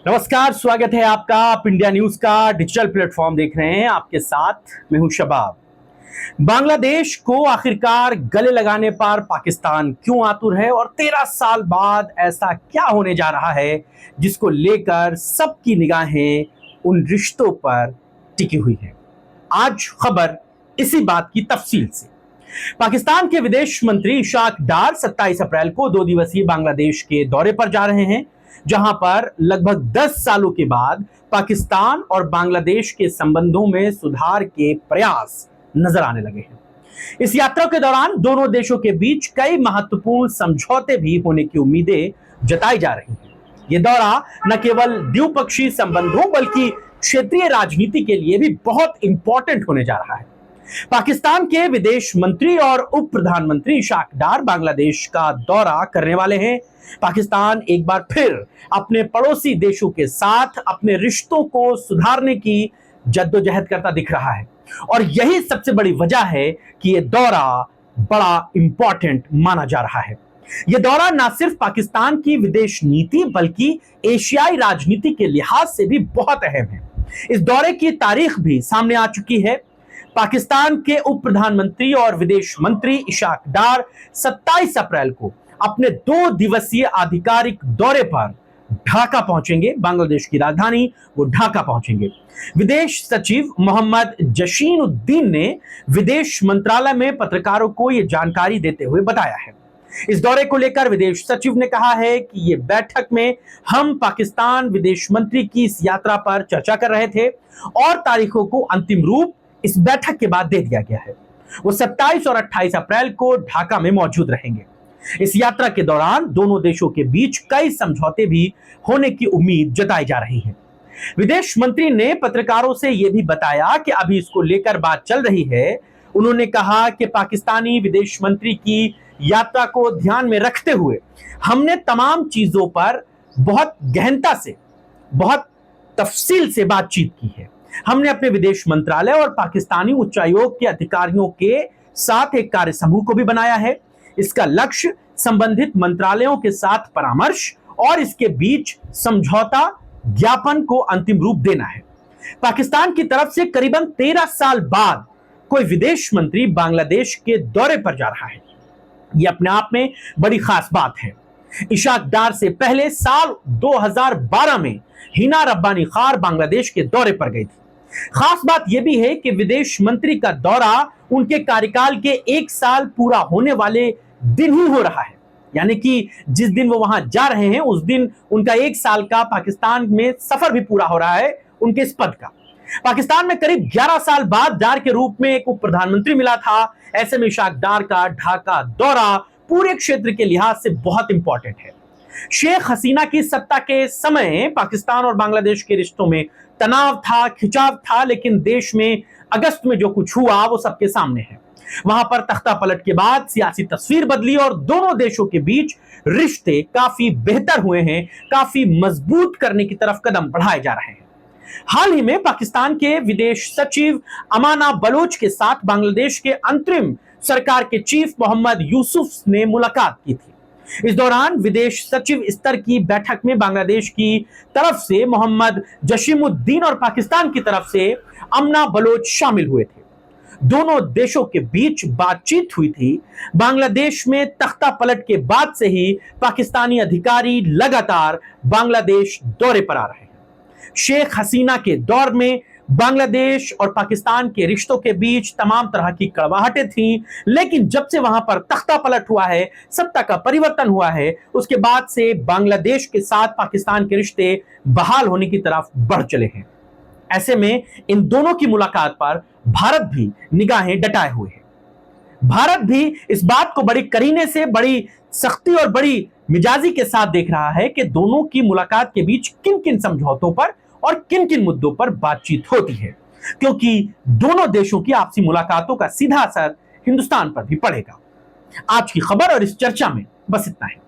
नमस्कार, स्वागत है आपका। आप इंडिया न्यूज का डिजिटल प्लेटफॉर्म देख रहे हैं। आपके साथ मैं हूं शबाब। बांग्लादेश को आखिरकार गले लगाने पर पाकिस्तान क्यों आतुर है और 13 साल बाद ऐसा क्या होने जा रहा है जिसको लेकर सबकी निगाहें उन रिश्तों पर टिकी हुई है। आज खबर इसी बात की तफसील से। पाकिस्तान के विदेश मंत्री इशाक डार 27 अप्रैल को 2 दिवसीय बांग्लादेश के दौरे पर जा रहे हैं, जहां पर लगभग 10 सालों के बाद पाकिस्तान और बांग्लादेश के संबंधों में सुधार के प्रयास नजर आने लगे हैं। इस यात्रा के दौरान दोनों देशों के बीच कई महत्वपूर्ण समझौते भी होने की उम्मीदें जताई जा रही हैं। यह दौरा न केवल द्विपक्षीय संबंधों बल्कि क्षेत्रीय राजनीति के लिए भी बहुत इंपॉर्टेंट होने जा रहा है। पाकिस्तान के विदेश मंत्री और उप प्रधानमंत्री इशाक डार बांग्लादेश का दौरा करने वाले हैं। पाकिस्तान एक बार फिर अपने पड़ोसी देशों के साथ अपने रिश्तों को सुधारने की जद्दोजहद करता दिख रहा है और यही सबसे बड़ी वजह है कि यह दौरा बड़ा इंपॉर्टेंट माना जा रहा है। यह दौरा न सिर्फ पाकिस्तान की विदेश नीति बल्कि एशियाई राजनीति के लिहाज से भी बहुत अहम है। इस दौरे की तारीख भी सामने आ चुकी है। पाकिस्तान के उप प्रधानमंत्री और विदेश मंत्री इशाक डार 27 अप्रैल को अपने 2 दिवसीय आधिकारिक दौरे पर ढाका पहुंचेंगे। बांग्लादेश की राजधानी वो ढाका पहुंचेंगे। विदेश सचिव मोहम्मद जशीन उद्दीन ने विदेश मंत्रालय में पत्रकारों को यह जानकारी देते हुए बताया है। इस दौरे को लेकर विदेश सचिव ने कहा है कि ये बैठक में हम पाकिस्तान विदेश मंत्री की इस यात्रा पर चर्चा कर रहे थे और तारीखों को अंतिम रूप इस बैठक के बाद दे दिया गया है। वो 27 और 28 अप्रैल को ढाका में मौजूद रहेंगे। इस यात्रा के दौरान दोनों देशों के बीच कई समझौते भी होने की उम्मीद जताई जा रही है। विदेश मंत्री ने पत्रकारों से यह भी बताया कि अभी इसको लेकर बात चल रही है। उन्होंने कहा कि पाकिस्तानी विदेश मंत्री की यात्रा को ध्यान में रखते हुए हमने तमाम चीजों पर बहुत गहनता से, बहुत तफसील से बातचीत की है। हमने अपने विदेश मंत्रालय और पाकिस्तानी उच्चायोग के अधिकारियों के साथ एक कार्य समूह को भी बनाया है। इसका लक्ष्य संबंधित मंत्रालयों के साथ परामर्श और इसके बीच समझौता ज्ञापन को अंतिम रूप देना है। पाकिस्तान की तरफ से करीबन 13 साल बाद कोई विदेश मंत्री बांग्लादेश के दौरे पर जा रहा है। यह अपने आप में बड़ी खास बात है। इशाक डार से पहले साल 2012 में हिना रब्बानी खार बांग्लादेश के दौरे पर गई थी। खास बात यह भी है कि विदेश मंत्री का दौरा उनके कार्यकाल के 1 साल पूरा होने वाले दिन ही हो रहा है, यानी कि जिस दिन वो वहां जा रहे हैं उस दिन उनका 1 साल का पाकिस्तान में सफर भी पूरा हो रहा है उनके इस पद का। पाकिस्तान में करीब 11 साल बाद डार के रूप में एक उप प्रधानमंत्री मिला था। ऐसे में इशाक डार का ढाका दौरा पूरे क्षेत्र के लिहाज से बहुत इंपॉर्टेंट है। शेख हसीना की सत्ता के समय पाकिस्तान और बांग्लादेश के रिश्तों में तनाव था, खिंचाव था, लेकिन देश में अगस्त में जो कुछ हुआ वो सबके सामने है। वहां पर तख्ता पलट के बाद सियासी तस्वीर बदली और दोनों देशों के बीच रिश्ते काफी बेहतर हुए हैं, काफी मजबूत करने की तरफ कदम बढ़ाए जा रहे हैं। हाल ही में पाकिस्तान के विदेश सचिव अमाना बलोच के साथ बांग्लादेश के अंतरिम सरकार के चीफ मोहम्मद यूसुफ ने मुलाकात की थी। इस दौरान विदेश सचिव स्तर की बैठक में बांग्लादेश की तरफ से मोहम्मद जशीमुद्दीन और पाकिस्तान की तरफ से अमना बलोच शामिल हुए थे। दोनों देशों के बीच बातचीत हुई थी। बांग्लादेश में तख्ता पलट के बाद से ही पाकिस्तानी अधिकारी लगातार बांग्लादेश दौरे पर आ रहे हैं। शेख हसीना के दौर में बांग्लादेश और पाकिस्तान के रिश्तों के बीच तमाम तरह की कड़वाहटें थीं, लेकिन जब से वहां पर तख्ता पलट हुआ है, सत्ता का परिवर्तन हुआ है, उसके बाद से बांग्लादेश के साथ पाकिस्तान के रिश्ते बहाल होने की तरफ बढ़ चले हैं। ऐसे में इन दोनों की मुलाकात पर भारत भी निगाहें डटाए हुए है। भारत भी इस बात को बड़ी करीने से, बड़ी सख्ती और बड़ी मिजाजी के साथ देख रहा है कि दोनों की मुलाकात के बीच किन किन समझौतों पर और किन किन मुद्दों पर बातचीत होती है, क्योंकि दोनों देशों की आपसी मुलाकातों का सीधा असर हिंदुस्तान पर भी पड़ेगा। आज की खबर और इस चर्चा में बस इतना है।